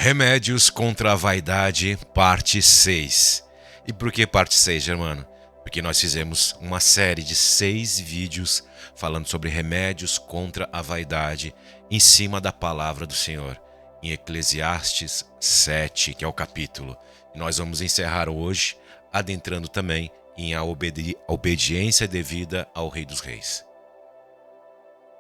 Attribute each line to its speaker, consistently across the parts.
Speaker 1: Remédios contra a Vaidade, parte 6. E por que parte 6, Germano? Porque nós fizemos uma série de 6 vídeos falando sobre remédios contra a vaidade em cima da palavra do Senhor, em Eclesiastes 7, que é o capítulo. E nós vamos encerrar hoje, adentrando também em a obediência devida ao Rei dos Reis.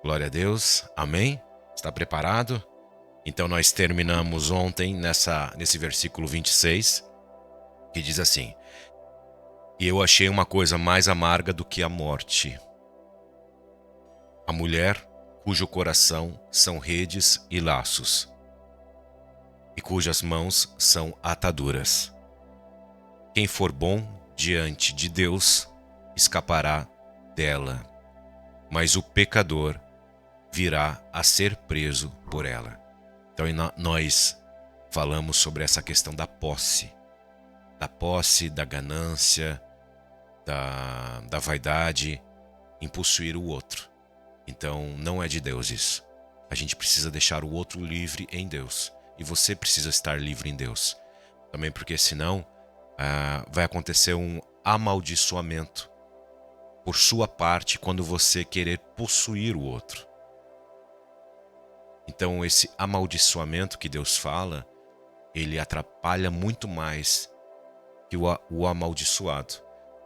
Speaker 1: Glória a Deus, amém? Está preparado? Então nós terminamos ontem nesse versículo 26, que diz assim: E eu achei uma coisa mais amarga do que a morte, a mulher cujo coração são redes e laços, e cujas mãos são ataduras. Quem for bom diante de Deus escapará dela, mas o pecador virá a ser preso por ela. Então nós falamos sobre essa questão da posse, da ganância, da vaidade em possuir o outro. Então não é de Deus isso. A gente precisa deixar o outro livre em Deus. E você precisa estar livre em Deus. Também porque senão vai acontecer um amaldiçoamento por sua parte quando você querer possuir o outro. Então esse amaldiçoamento que Deus fala, ele atrapalha muito mais que o amaldiçoado.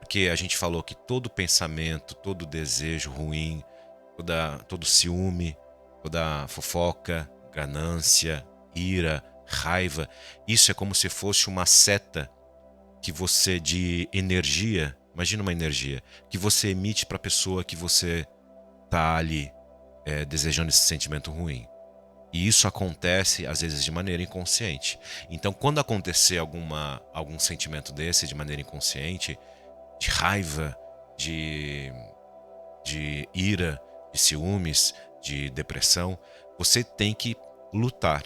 Speaker 1: Porque a gente falou que todo pensamento, todo desejo ruim, todo ciúme, toda fofoca, ganância, ira, raiva, isso é como se fosse uma seta que você, de energia, imagina uma energia, que você emite para a pessoa que você está ali desejando esse sentimento ruim. E isso acontece, às vezes, de maneira inconsciente. Então, quando acontecer algum sentimento desse de maneira inconsciente, de raiva, de ira, de ciúmes, de depressão, você tem que lutar.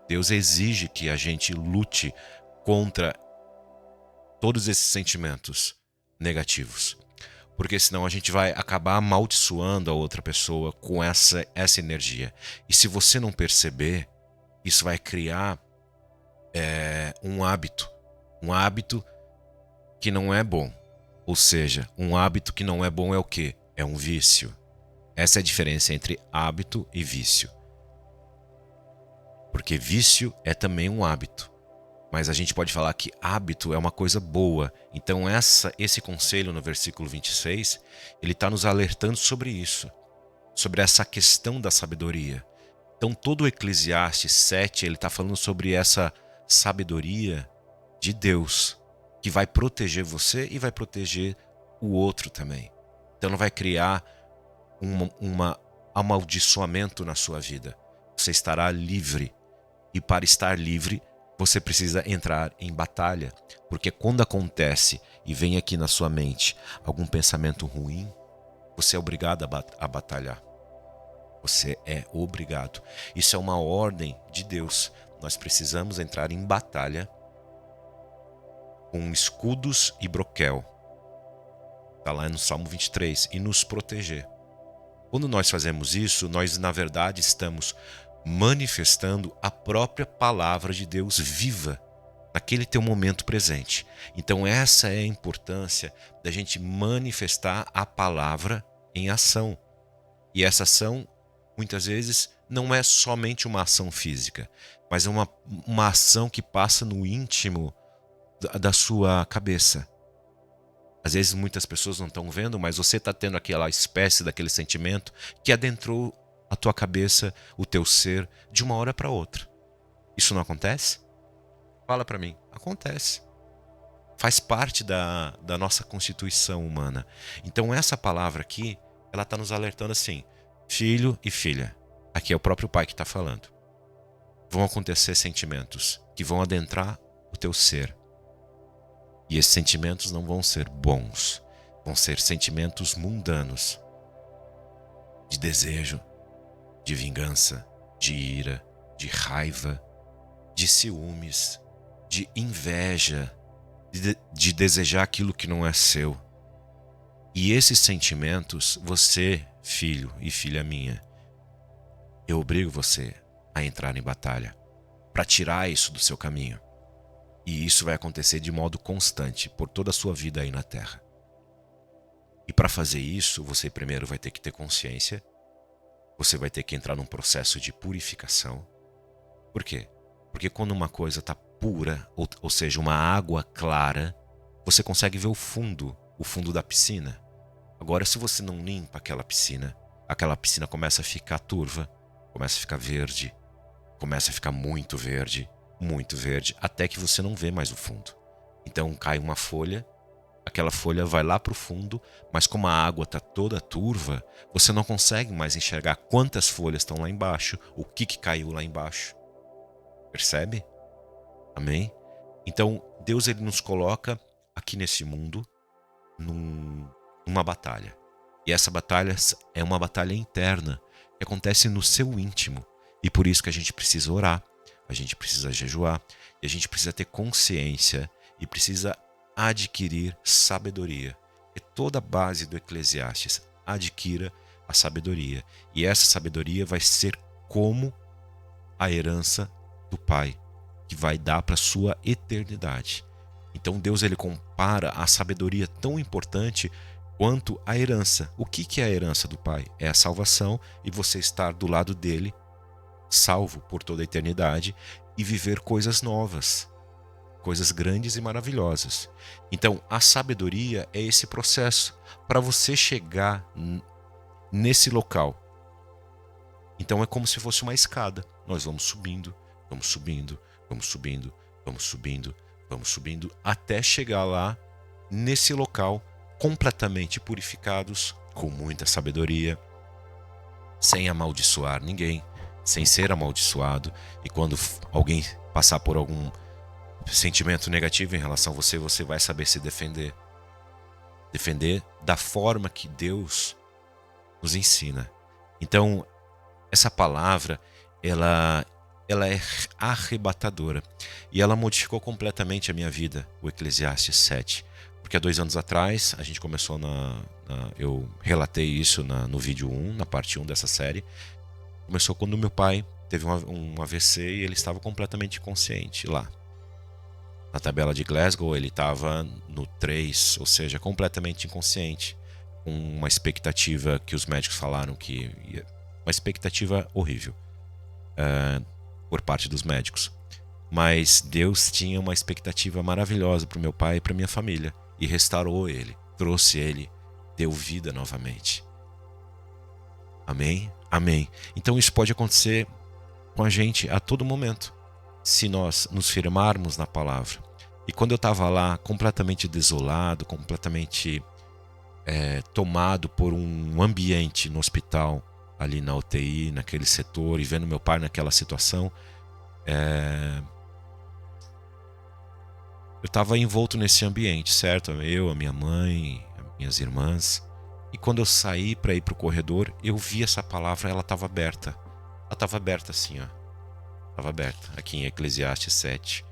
Speaker 1: Deus exige que a gente lute contra todos esses sentimentos negativos. Porque senão a gente vai acabar amaldiçoando a outra pessoa com essa energia. E se você não perceber, isso vai criar um hábito que não é bom. Ou seja, um hábito que não é bom é o quê? É um vício. Essa é a diferença entre hábito e vício. Porque vício é também um hábito. Mas a gente pode falar que hábito é uma coisa boa. Então esse conselho no versículo 26, ele está nos alertando sobre isso. Sobre essa questão da sabedoria. Então todo o Eclesiastes 7, ele está falando sobre essa sabedoria de Deus, que vai proteger você e vai proteger o outro também. Então não vai criar um amaldiçoamento na sua vida. Você estará livre. E para estar livre, você precisa entrar em batalha, porque quando acontece e vem aqui na sua mente algum pensamento ruim, você é obrigado a batalhar. Você é obrigado. Isso é uma ordem de Deus. Nós precisamos entrar em batalha com escudos e broquel. Está lá no Salmo 23. E nos proteger. Quando nós fazemos isso, nós na verdade estamos manifestando a própria palavra de Deus viva naquele teu momento presente. Então essa é a importância da gente manifestar a palavra em ação. E essa ação, muitas vezes, não é somente uma ação física, mas é uma ação que passa no íntimo da sua cabeça. Às vezes muitas pessoas não estão vendo, mas você está tendo aquela espécie daquele sentimento que adentrou a tua cabeça, o teu ser, de uma hora para outra. Isso não acontece? Fala para mim. Acontece. Faz parte da nossa constituição humana. Então essa palavra aqui, ela está nos alertando assim: filho e filha, aqui é o próprio pai que está falando. Vão acontecer sentimentos que vão adentrar o teu ser. E esses sentimentos não vão ser bons. Vão ser sentimentos mundanos. De desejo, de vingança, de ira, de raiva, de ciúmes, de inveja, de desejar aquilo que não é seu. E esses sentimentos, você, filho e filha minha, eu obrigo você a entrar em batalha. para tirar isso do seu caminho. E isso vai acontecer de modo constante por toda a sua vida aí na Terra. E para fazer isso, você primeiro vai ter que ter consciência, você vai ter que entrar num processo de purificação. Por quê? Porque quando uma coisa está pura, ou seja, uma água clara, você consegue ver o fundo da piscina. Agora, se você não limpa aquela piscina começa a ficar turva, começa a ficar verde, começa a ficar muito verde, até que você não vê mais o fundo. Então cai uma folha, aquela folha vai lá para o fundo, mas como a água está toda turva, você não consegue mais enxergar quantas folhas estão lá embaixo, o que caiu lá embaixo. Percebe? Amém? Então, Deus ele nos coloca aqui nesse mundo numa batalha. E essa batalha é uma batalha interna que acontece no seu íntimo. E por isso que a gente precisa orar, a gente precisa jejuar, e a gente precisa ter consciência e precisa adquirir sabedoria. É toda a base do Eclesiastes. Adquira a sabedoria. E essa sabedoria vai ser como a herança do Pai, que vai dar para a sua eternidade. Então Deus ele compara a sabedoria tão importante quanto a herança. O que é a herança do Pai? É a salvação e você estar do lado dele, salvo por toda a eternidade e viver coisas novas, coisas grandes e maravilhosas. Então a sabedoria é esse processo para você chegar nesse local. Então é como se fosse uma escada. Nós vamos subindo, vamos subindo, vamos subindo, vamos subindo, vamos subindo, até chegar lá, nesse local, completamente purificados, com muita sabedoria, sem amaldiçoar ninguém, sem ser amaldiçoado. E quando alguém passar por algum sentimento negativo em relação a você, você vai saber se defender. Defender da forma que Deus nos ensina. Então, essa palavra, ela é arrebatadora. E ela modificou completamente a minha vida, o Eclesiastes 7. Porque há 2 anos atrás, a gente começou eu relatei isso no vídeo 1, na parte 1 dessa série. Começou quando meu pai teve um AVC e ele estava completamente inconsciente lá. Na tabela de Glasgow, ele estava no 3, ou seja, completamente inconsciente. Com uma expectativa que os médicos falaram que ia... Uma expectativa horrível por parte dos médicos. Mas Deus tinha uma expectativa maravilhosa para o meu pai e para minha família. E restaurou ele, trouxe ele, deu vida novamente. Amém? Amém. Então isso pode acontecer com a gente a todo momento, se nós nos firmarmos na palavra. E quando eu estava lá completamente desolado, completamente tomado por um ambiente no hospital, ali na UTI, naquele setor, e vendo meu pai naquela situação, eu estava envolto nesse ambiente, certo? Eu, a minha mãe, as minhas irmãs. E quando eu saí para ir para o corredor, eu vi essa palavra, ela estava aberta. Ela estava aberta assim, ó. Estava aberta, aqui em Eclesiastes 7.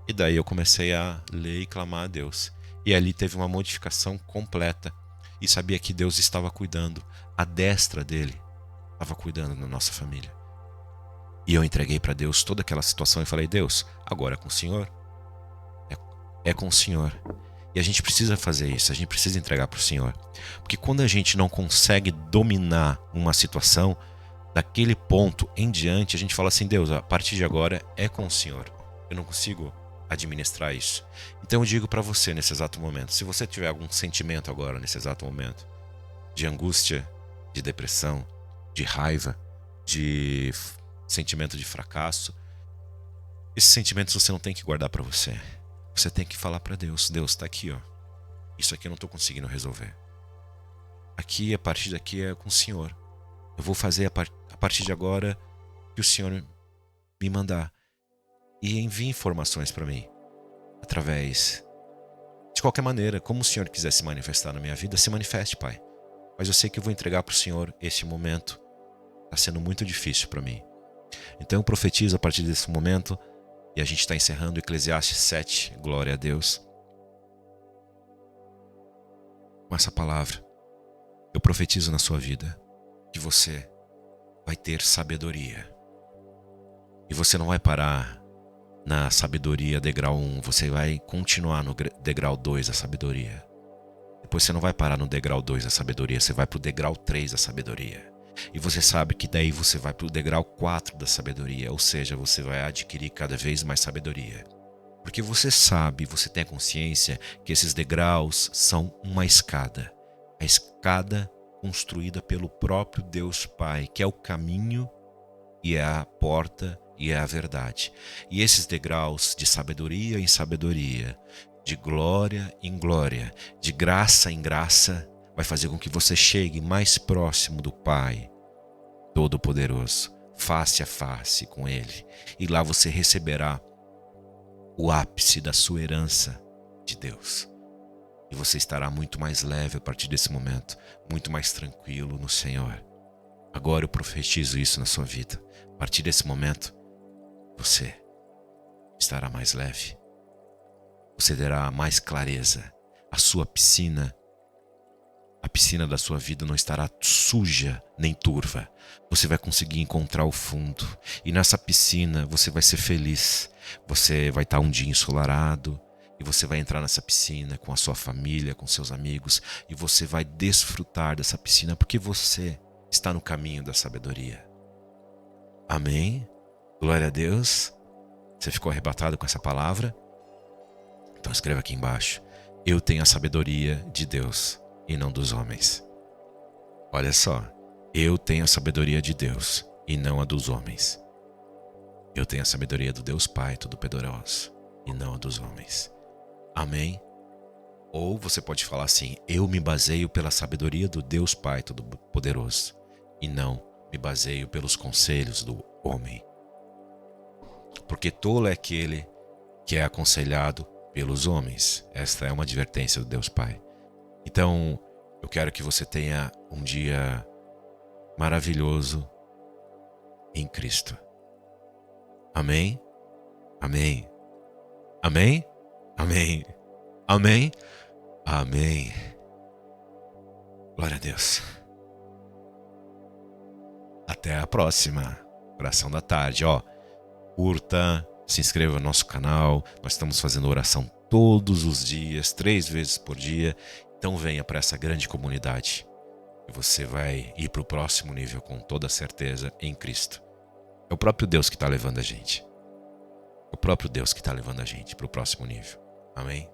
Speaker 1: E daí eu comecei a ler e clamar a Deus. E ali teve uma modificação completa. E sabia que Deus estava cuidando. A destra dele estava cuidando da nossa família. E eu entreguei para Deus toda aquela situação e falei: Deus, agora é com o Senhor. É com o Senhor. E a gente precisa fazer isso, a gente precisa entregar para o Senhor. Porque quando a gente não consegue dominar uma situação, daquele ponto em diante, a gente fala assim: Deus, a partir de agora é com o Senhor. Eu não consigo administrar isso. Então eu digo para você nesse exato momento, se você tiver algum sentimento agora, nesse exato momento, de angústia, de depressão, de raiva, de sentimento de fracasso, esses sentimentos você não tem que guardar para você. Você tem que falar para Deus: Deus, está aqui, ó. Isso aqui eu não estou conseguindo resolver. Aqui, a partir daqui é com o Senhor. Eu vou fazer a partir de agora que o Senhor me mandar. E envie informações para mim. Através de qualquer maneira, como o Senhor quiser se manifestar na minha vida, se manifeste, Pai. Mas eu sei que eu vou entregar para o Senhor esse momento. Está sendo muito difícil para mim. Então eu profetizo a partir desse momento. E a gente está encerrando Eclesiastes 7, glória a Deus. Com essa palavra, eu profetizo na sua vida que você vai ter sabedoria. E você não vai parar na sabedoria degrau 1, você vai continuar no degrau 2 da sabedoria. Depois você não vai parar no degrau 2 da sabedoria, você vai para o degrau 3 da sabedoria. E você sabe que daí você vai para o degrau 4 da sabedoria, ou seja, você vai adquirir cada vez mais sabedoria. Porque você sabe, você tem a consciência que esses degraus são uma escada. A escada construída pelo próprio Deus Pai, que é o caminho e é a porta e é a verdade. E esses degraus de sabedoria em sabedoria, de glória em glória, de graça em graça, vai fazer com que você chegue mais próximo do Pai Todo-Poderoso, face a face com Ele. E lá você receberá o ápice da sua herança de Deus. E você estará muito mais leve a partir desse momento, muito mais tranquilo no Senhor. Agora eu profetizo isso na sua vida. A partir desse momento, você estará mais leve. Você terá mais clareza. A sua piscina, a piscina da sua vida não estará suja nem turva. Você vai conseguir encontrar o fundo. E nessa piscina você vai ser feliz. Você vai estar um dia ensolarado. E você vai entrar nessa piscina com a sua família, com seus amigos. E você vai desfrutar dessa piscina porque você está no caminho da sabedoria. Amém? Glória a Deus. Você ficou arrebatado com essa palavra? Então escreva aqui embaixo: eu tenho a sabedoria de Deus e não dos homens. Olha só, eu tenho a sabedoria de Deus e não a dos homens. Eu tenho a sabedoria do Deus Pai Todo-Poderoso e não a dos homens. Amém? Ou você pode falar assim: eu me baseio pela sabedoria do Deus Pai Todo-Poderoso e não me baseio pelos conselhos do homem. Porque tolo é aquele que é aconselhado pelos homens. Esta é uma advertência do Deus Pai. Então, eu quero que você tenha um dia maravilhoso em Cristo. Amém? Amém. Amém? Amém. Amém? Amém. Glória a Deus. Até a próxima. Oração da tarde. Curta, se inscreva no nosso canal. Nós estamos fazendo oração todos os dias, 3 vezes por dia. Então venha para essa grande comunidade. E você vai ir para o próximo nível com toda certeza em Cristo. É o próprio Deus que está levando a gente. É o próprio Deus que está levando a gente para o próximo nível. Amém?